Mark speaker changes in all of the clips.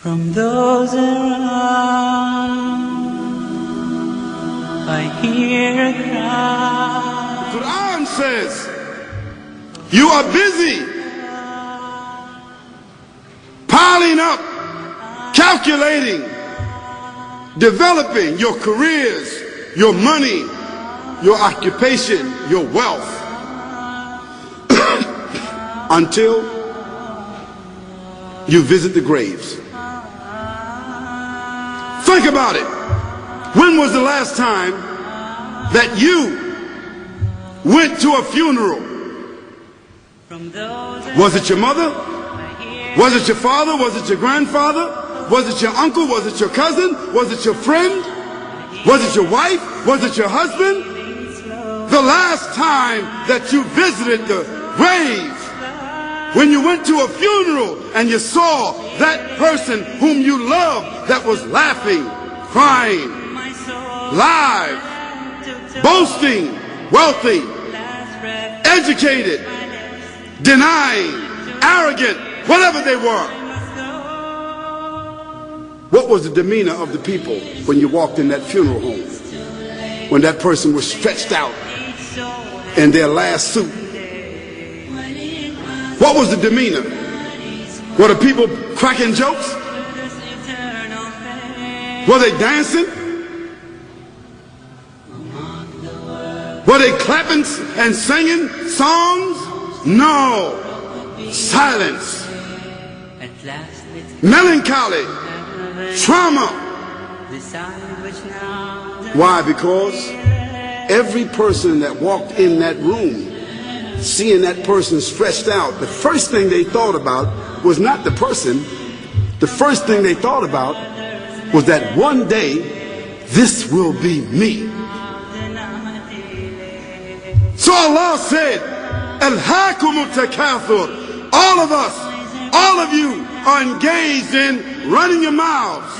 Speaker 1: From those around, I hear a cry.
Speaker 2: The Quran says, you are busy piling up, calculating, developing your careers, your money, your occupation, your wealth, until you visit the graves. Think about it. When was the last time that you went to a funeral? Was it your mother? Was it your father? Was it your grandfather? Was it your uncle? Was it your cousin? Was it your friend? Was it your wife? Was it your husband? The last time that you visited the grave, when you went to a funeral and you saw that person whom you loved that was laughing, crying, live, boasting, wealthy, educated, denying, arrogant, whatever they were. What was the demeanor of the people when you walked in that funeral home? When that person was stretched out in their last suit? What was the demeanor? Were the people cracking jokes? Were they dancing? Were they clapping and singing songs? No. Silence. Melancholy. Trauma. Why? Because every person that walked in that room, seeing that person stretched out, the first thing they thought about was not the person. The first thing they thought about was that one day this will be me. So Allah said, Alhaakumut takathur. All of us, all of you are engaged in running your mouths,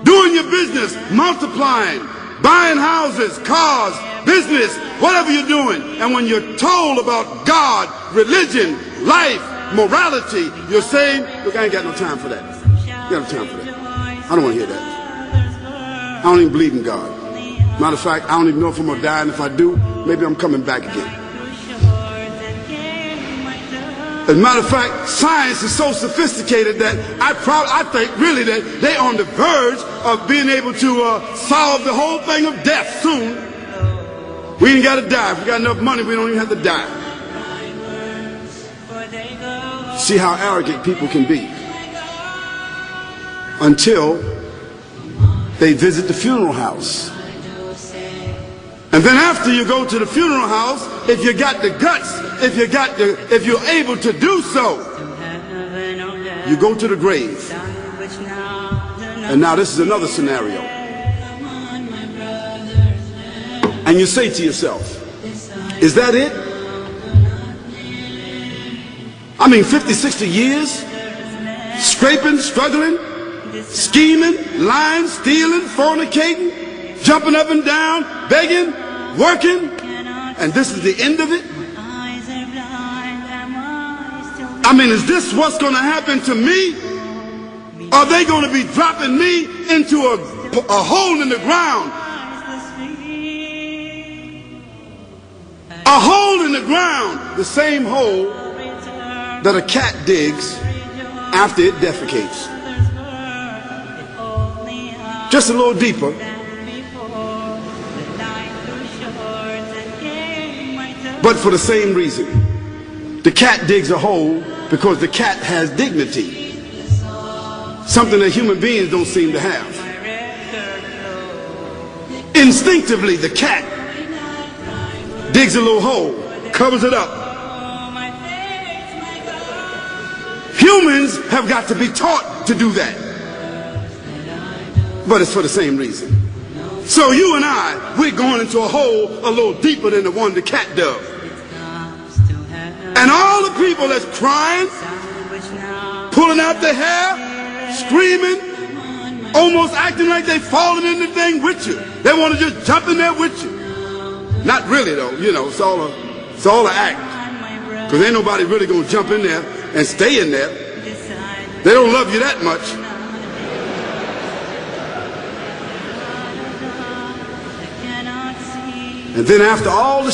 Speaker 2: doing your business, multiplying, buying houses, cars, business, whatever you're doing. And when you're told about God, religion, life, morality, you're saying, look, I ain't got no time for that. I got no time for that. I don't want to hear that. I don't even believe in God. Matter of fact, I don't even know if I'm going to die, and if I do, maybe I'm coming back again. As a matter of fact, science is so sophisticated that I think really that they're on the verge of being able to solve the whole thing of death soon. We ain't got to die. If we got enough money, we don't even have to die. See how arrogant people can be until they visit the funeral house. And then after you go to the funeral house, if you got the guts, if you're able to do so, you go to the grave. And now this is another scenario. And you say to yourself, is that it? I mean, 50, 60 years, scraping, struggling, scheming, lying, stealing, fornicating, jumping up and down, begging, working, and this is the end of it? I mean, is this what's going to happen to me? Are they going to be dropping me into a hole in the ground? A hole in the ground, the same hole that a cat digs after it defecates. Just a little deeper. But for the same reason. The cat digs a hole because the cat has dignity. Something that human beings don't seem to have. Instinctively, the cat digs a little hole, covers it up. Humans have got to be taught to do that. But it's for the same reason. So you and we're going into a hole a little deeper than the one the cat dug. And all the people that's crying, pulling out their hair, screaming, almost acting like they falling in the thing with you. They want to just jump in there with you. Not really though, you know, it's all an act. Because ain't nobody really going to jump in there and stay in there. They don't love you that much. And then after all the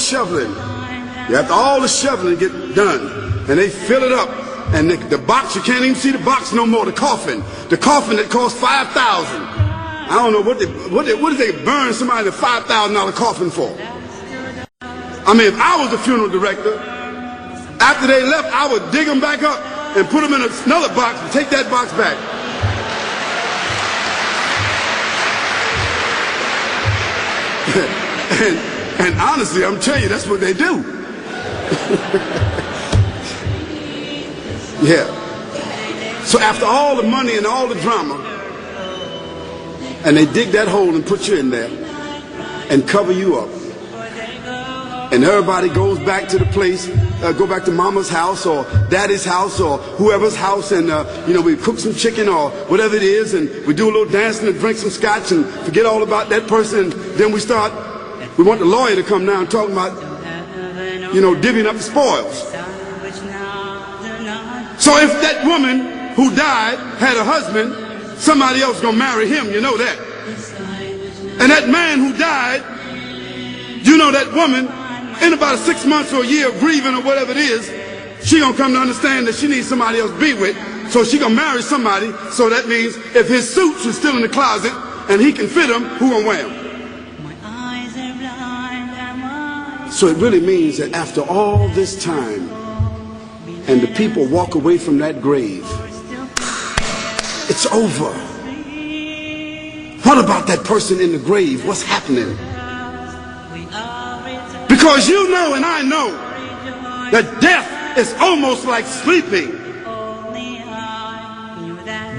Speaker 2: shoveling get done, and they fill it up, and the box, you can't even see the box no more, the coffin that cost $5,000. I don't know what did they burn somebody a $5,000 coffin for? I mean, if I was the funeral director, after they left, I would dig them back up and put them in another box and take that box back. And honestly, I'm telling you, that's what they do. Yeah. So after all the money and all the drama, and they dig that hole and put you in there and cover you up, and everybody goes back to the place, go back to mama's house or daddy's house or whoever's house, and we cook some chicken or whatever it is, and we do a little dancing and drink some scotch and forget all about that person, and then we want the lawyer to come now and talk about, divvying up the spoils. So if that woman who died had a husband, somebody else gonna marry him, you know that. And that man who died, you know that woman, in about 6 months or a year of grieving or whatever it is, she gonna come to understand that she needs somebody else to be with, so she gonna marry somebody. So that means if his suits are still in the closet and he can fit them, who gonna wear them? So it really means that after all this time, and the people walk away from that grave, it's over. What about that person in the grave? What's happening? Because you know and I know that death is almost like sleeping.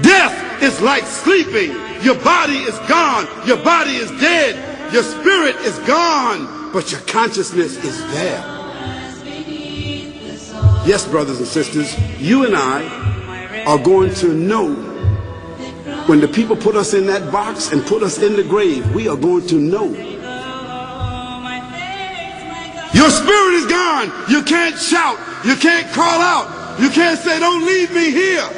Speaker 2: Death is like sleeping. Your body is gone. Your body is dead. Your spirit is gone. But your consciousness is there. Yes, brothers and sisters, you and I are going to know when the people put us in that box and put us in the grave. We are going to know. Your spirit is gone. You can't shout. You can't call out. You can't say, don't leave me here.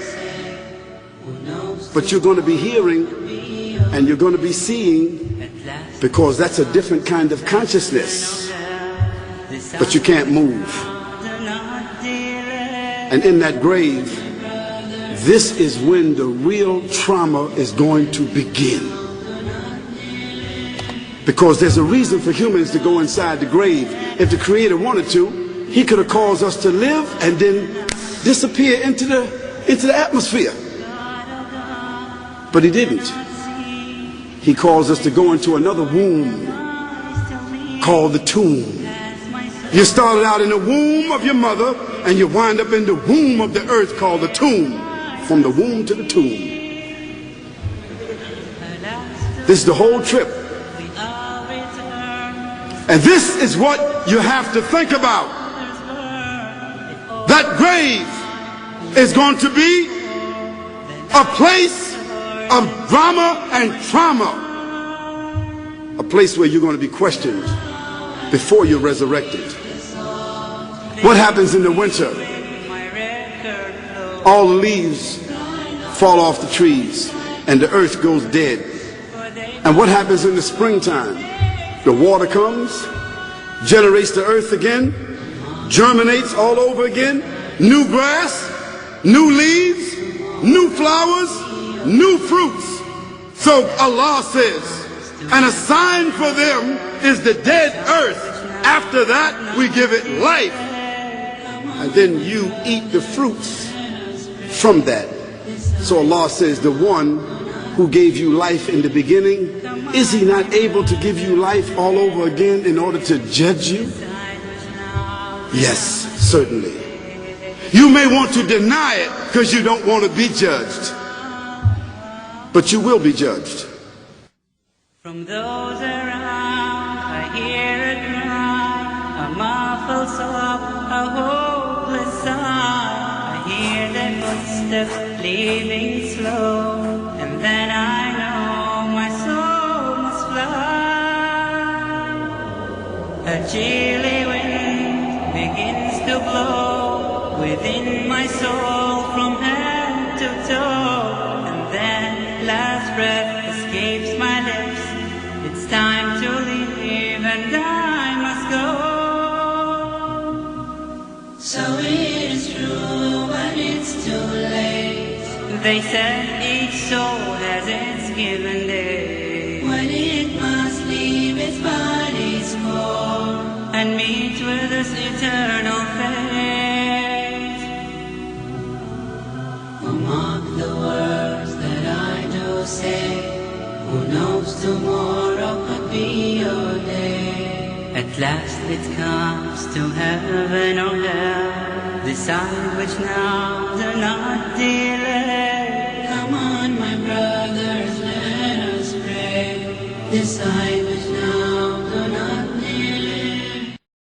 Speaker 2: But you're going to be hearing and you're going to be seeing, because that's a different kind of consciousness. But you can't move. And in that grave, this is when the real trauma is going to begin. Because there's a reason for humans to go inside the grave. If the Creator wanted to, He could have caused us to live and then disappear into the atmosphere. But He didn't. He caused us to go into another womb called the tomb. You started out in the womb of your mother, and you wind up in the womb of the earth called the tomb. From the womb to the tomb. This is the whole trip. And this is what you have to think about. That grave is going to be a place of drama and trauma. A place where you're going to be questioned before you're resurrected. What happens in the winter? All the leaves fall off the trees and the earth goes dead. And what happens in the springtime? The water comes, generates the earth again, germinates all over again, new grass, new leaves, new flowers, new fruits. So Allah says, and a sign for them is the dead earth. After that, we give it life. And then you eat the fruits from that. So Allah says, the one who gave you life in the beginning, is He not able to give you life all over again in order to judge you? Yes, certainly. You may want to deny it because you don't want to be judged. But you will be judged.
Speaker 1: From those around, I hear a cry, a muffled sob, a hopeless sigh. I hear their footsteps leaving slow, and then I know my soul must fly. A chilly wind begins to blow within my soul from head to toe. it's too late. They said each soul has its given day, when it must leave its body's core and meet with its eternal fate. Oh, mark the words that I do say. Who knows tomorrow could be your day. At last it comes to heaven or hell. Decide which now, do not delay. Come on, my brothers, let us pray. Decide